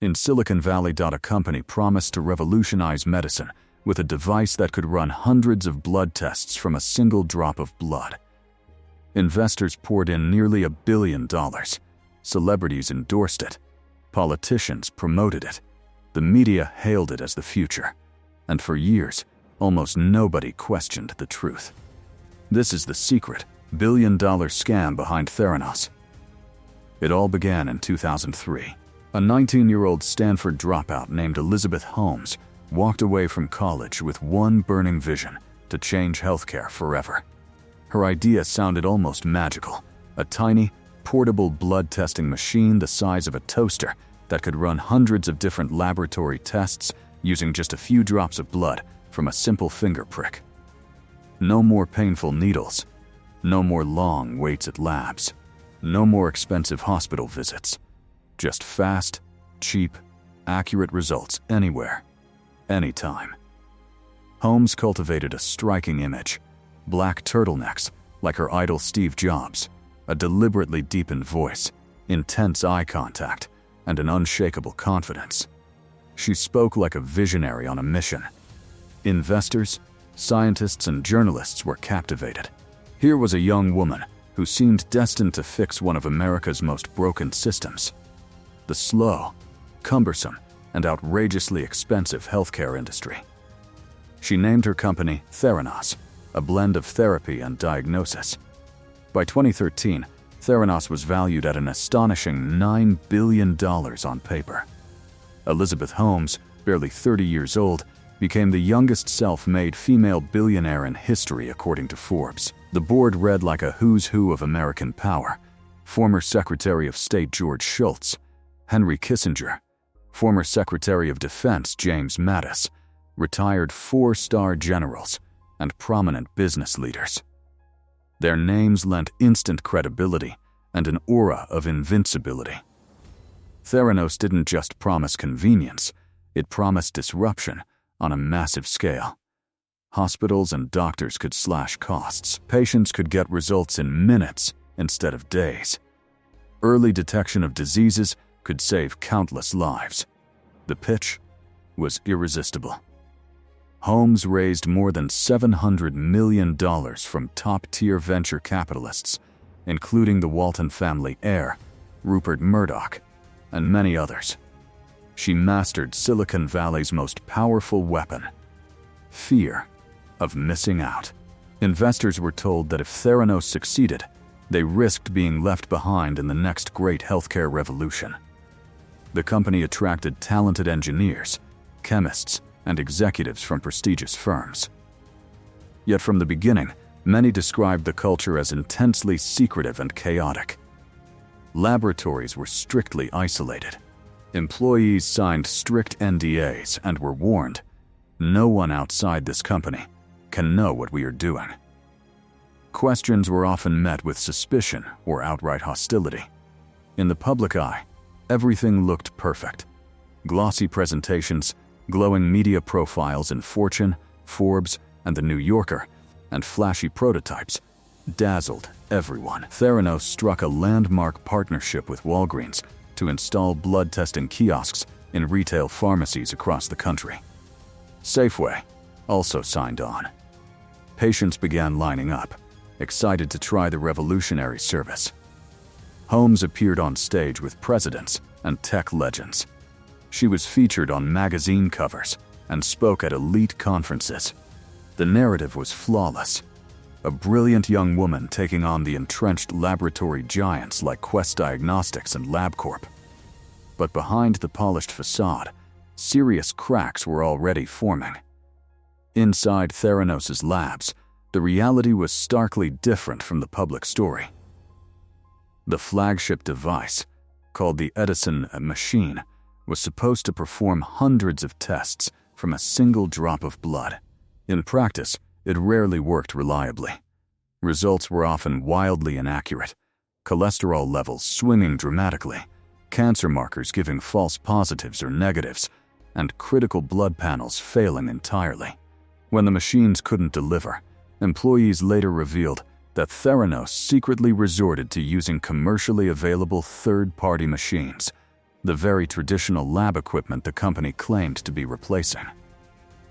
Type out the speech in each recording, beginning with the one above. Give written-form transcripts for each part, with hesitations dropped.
In Silicon Valley, a company promised to revolutionize medicine with a device that could run hundreds of blood tests from a single drop of blood. Investors poured in nearly $1 billion. Celebrities endorsed it. Politicians promoted it. The media hailed it as the future. And for years, almost nobody questioned the truth. This is the secret, billion-dollar scam behind Theranos. It all began in 2003. A 19-year-old Stanford dropout named Elizabeth Holmes walked away from college with one burning vision: to change healthcare forever. Her idea sounded almost magical: a tiny, portable blood testing machine the size of a toaster that could run hundreds of different laboratory tests using just a few drops of blood from a simple finger prick. No more painful needles. No more long waits at labs. No more expensive hospital visits. Just fast, cheap, accurate results anywhere, anytime. Holmes cultivated a striking image: black turtlenecks, like her idol Steve Jobs, a deliberately deepened voice, intense eye contact, and an unshakable confidence. She spoke like a visionary on a mission. Investors, scientists, and journalists were captivated. Here was a young woman who seemed destined to fix one of America's most broken systems: the slow, cumbersome, and outrageously expensive healthcare industry. She named her company Theranos, a blend of therapy and diagnosis. By 2013, Theranos was valued at an astonishing $9 billion on paper. Elizabeth Holmes, barely 30 years old, became the youngest self-made female billionaire in history according to Forbes. The board read like a who's who of American power: former Secretary of State George Shultz, Henry Kissinger, former Secretary of Defense James Mattis, retired 4-star generals, and prominent business leaders. Their names lent instant credibility and an aura of invincibility. Theranos didn't just promise convenience, it promised disruption on a massive scale. Hospitals and doctors could slash costs. Patients could get results in minutes instead of days. Early detection of diseases could save countless lives. The pitch was irresistible. Holmes raised more than $700 million from top-tier venture capitalists, including the Walton family heir, Rupert Murdoch, and many others. She mastered Silicon Valley's most powerful weapon: fear of missing out. Investors were told that if Theranos succeeded, they risked being left behind in the next great healthcare revolution. The company attracted talented engineers, chemists, and executives from prestigious firms. Yet from the beginning, many described the culture as intensely secretive and chaotic. Laboratories were strictly isolated. Employees signed strict NDAs and were warned, "No one outside this company can know what we are doing." Questions were often met with suspicion or outright hostility. In the public eye, everything looked perfect. Glossy presentations, glowing media profiles in Fortune, Forbes, and The New Yorker, and flashy prototypes dazzled everyone. Theranos struck a landmark partnership with Walgreens to install blood testing kiosks in retail pharmacies across the country. Safeway also signed on. Patients began lining up, excited to try the revolutionary service. Holmes appeared on stage with presidents and tech legends. She was featured on magazine covers and spoke at elite conferences. The narrative was flawless: a brilliant young woman taking on the entrenched laboratory giants like Quest Diagnostics and LabCorp. But behind the polished facade, serious cracks were already forming. Inside Theranos' labs, the reality was starkly different from the public story. The flagship device, called the Edison machine, was supposed to perform hundreds of tests from a single drop of blood. In practice, it rarely worked reliably. Results were often wildly inaccurate, cholesterol levels swinging dramatically, cancer markers giving false positives or negatives, and critical blood panels failing entirely. When the machines couldn't deliver, employees later revealed that Theranos secretly resorted to using commercially available third-party machines. the very traditional lab equipment the company claimed to be replacing.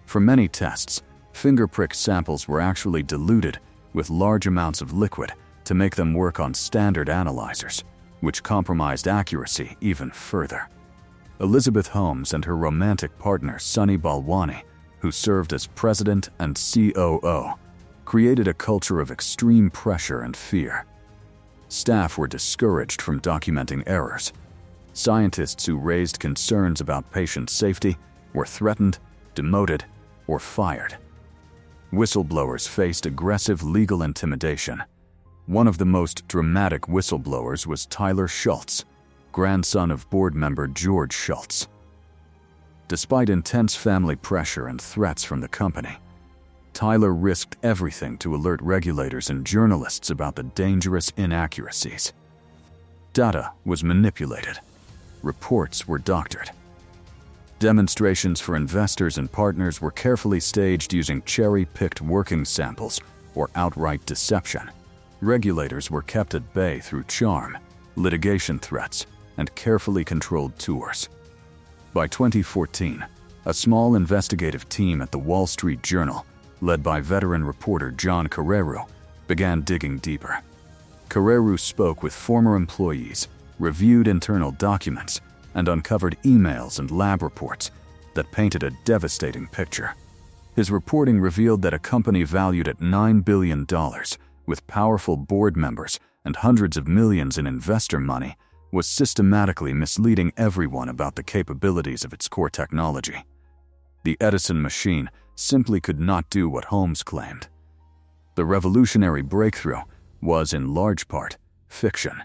For many tests, finger prick samples were actually diluted with large amounts of liquid to make them work on standard analyzers, which compromised accuracy even further. Elizabeth Holmes and her romantic partner Sunny Balwani, who served as president and COO, created a culture of extreme pressure and fear. Staff were discouraged from documenting errors. Scientists who raised concerns about patient safety were threatened, demoted, or fired. Whistleblowers faced aggressive legal intimidation. One of the most dramatic whistleblowers was Tyler Schultz, grandson of board member George Schultz. Despite intense family pressure and threats from the company, Tyler risked everything to alert regulators and journalists about the dangerous inaccuracies. Data was manipulated. Reports were doctored. Demonstrations for investors and partners were carefully staged using cherry-picked working samples or outright deception. Regulators were kept at bay through charm, litigation threats, and carefully controlled tours. By 2014, a small investigative team at the Wall Street Journal, led by veteran reporter John Carreiro, began digging deeper. Carreiro spoke with former employees, reviewed internal documents, and uncovered emails and lab reports that painted a devastating picture. His reporting revealed that a company valued at $9 billion, with powerful board members and hundreds of millions in investor money, was systematically misleading everyone about the capabilities of its core technology. The Edison machine simply could not do what Holmes claimed. The revolutionary breakthrough was, in large part, fiction.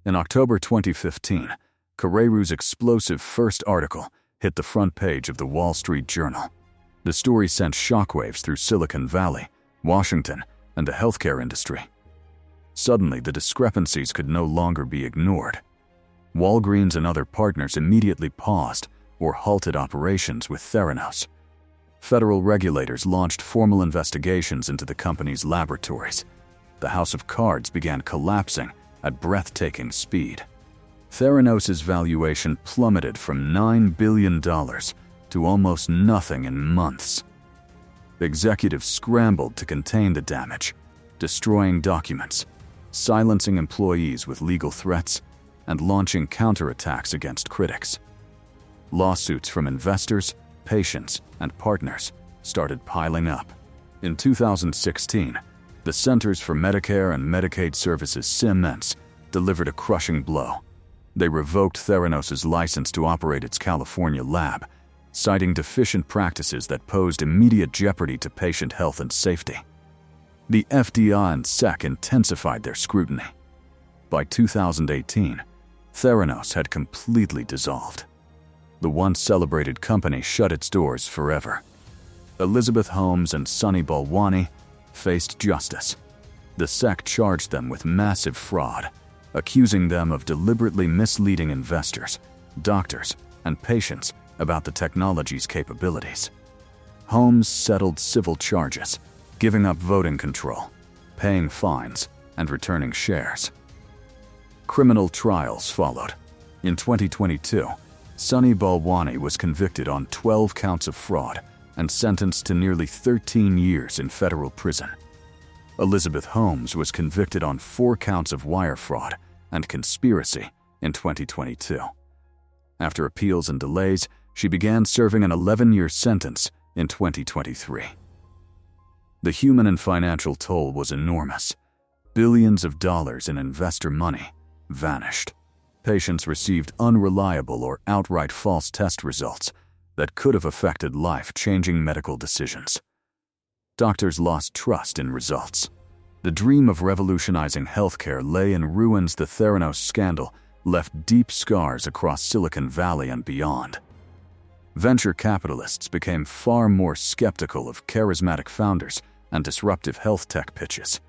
In October 2015, Carreiro's explosive first article hit the front page of the Wall Street Journal. The story sent shockwaves through Silicon Valley, Washington, and the healthcare industry. Suddenly, the discrepancies could no longer be ignored. Walgreens and other partners immediately paused or halted operations with Theranos. Federal regulators launched formal investigations into the company's laboratories. The house of cards began collapsing at breathtaking speed. Theranos' valuation plummeted from $9 billion to almost nothing in months. Executives scrambled to contain the damage, destroying documents, silencing employees with legal threats, and launching counterattacks against critics. Lawsuits from investors, patients, and partners started piling up. In 2016, the Centers for Medicare and Medicaid Services (CMS) delivered a crushing blow. They revoked Theranos' license to operate its California lab, citing deficient practices that posed immediate jeopardy to patient health and safety. The FDA and SEC intensified their scrutiny. By 2018, Theranos had completely dissolved. The once celebrated company shut its doors forever. Elizabeth Holmes and Sunny Balwani faced justice. The SEC charged them with massive fraud, accusing them of deliberately misleading investors, doctors, and patients about the technology's capabilities. Holmes settled civil charges, giving up voting control, paying fines, and returning shares. Criminal trials followed. In 2022, Sunny Balwani was convicted on 12 counts of fraud and sentenced to nearly 13 years in federal prison. Elizabeth Holmes was convicted on 4 counts of wire fraud and conspiracy in 2022. After appeals and delays, she began serving an 11-year sentence in 2023. The human and financial toll was enormous. Billions of dollars in investor money vanished. Patients received unreliable or outright false test results that could have affected life-changing medical decisions. Doctors lost trust in results. The dream of revolutionizing healthcare lay in ruins. The Theranos scandal left deep scars across Silicon Valley and beyond. Venture capitalists became far more skeptical of charismatic founders and disruptive health tech pitches.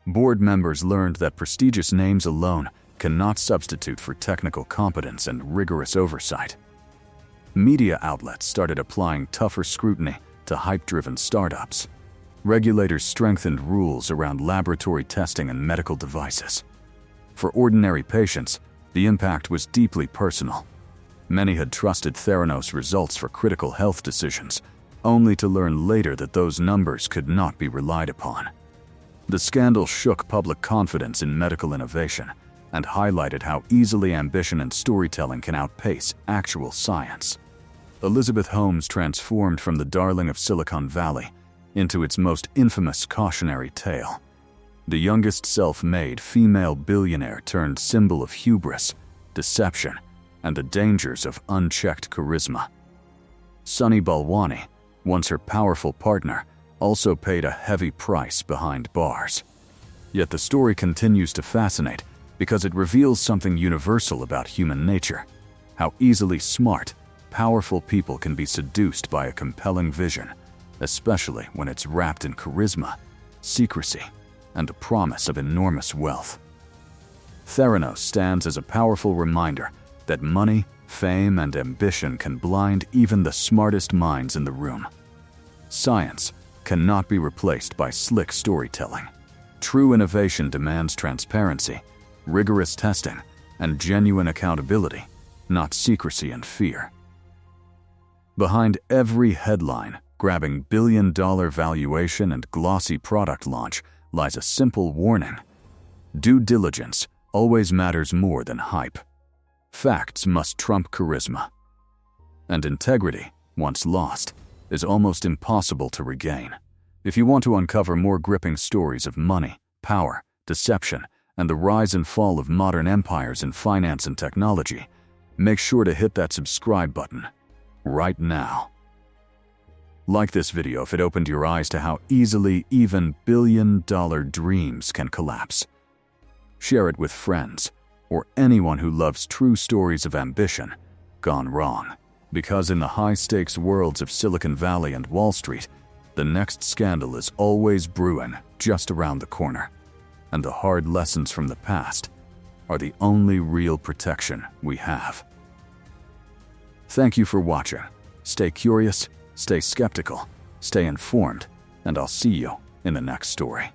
Board members learned that prestigious names alone cannot substitute for technical competence and rigorous oversight. Media outlets started applying tougher scrutiny to hype-driven startups. Regulators strengthened rules around laboratory testing and medical devices. For ordinary patients, the impact was deeply personal. Many had trusted Theranos results for critical health decisions, only to learn later that those numbers could not be relied upon. The scandal shook public confidence in medical innovation and highlighted how easily ambition and storytelling can outpace actual science. Elizabeth Holmes transformed from the darling of Silicon Valley into its most infamous cautionary tale. The youngest self-made female billionaire turned symbol of hubris, deception, and the dangers of unchecked charisma. Sunny Balwani, once her powerful partner, also paid a heavy price behind bars. Yet the story continues to fascinate because it reveals something universal about human nature: how easily smart, powerful people can be seduced by a compelling vision, especially when it's wrapped in charisma, secrecy, and a promise of enormous wealth. Theranos stands as a powerful reminder that money, fame, and ambition can blind even the smartest minds in the room. Science cannot be replaced by slick storytelling. True innovation demands transparency, rigorous testing, and genuine accountability, not secrecy and fear. Behind every headline grabbing billion-dollar valuation and glossy product launch lies a simple warning: due diligence always matters more than hype. Facts must trump charisma. And integrity, once lost, is almost impossible to regain. If you want to uncover more gripping stories of money, power, deception, and the rise and fall of modern empires in finance and technology, make sure to hit that subscribe button right now. Like this video if it opened your eyes to how easily even billion-dollar dreams can collapse. Share it with friends or anyone who loves true stories of ambition gone wrong. Because in the high-stakes worlds of Silicon Valley and Wall Street, the next scandal is always brewing just around the corner. And the hard lessons from the past are the only real protection we have. Thank you for watching. Stay curious, stay skeptical, stay informed, and I'll see you in the next story.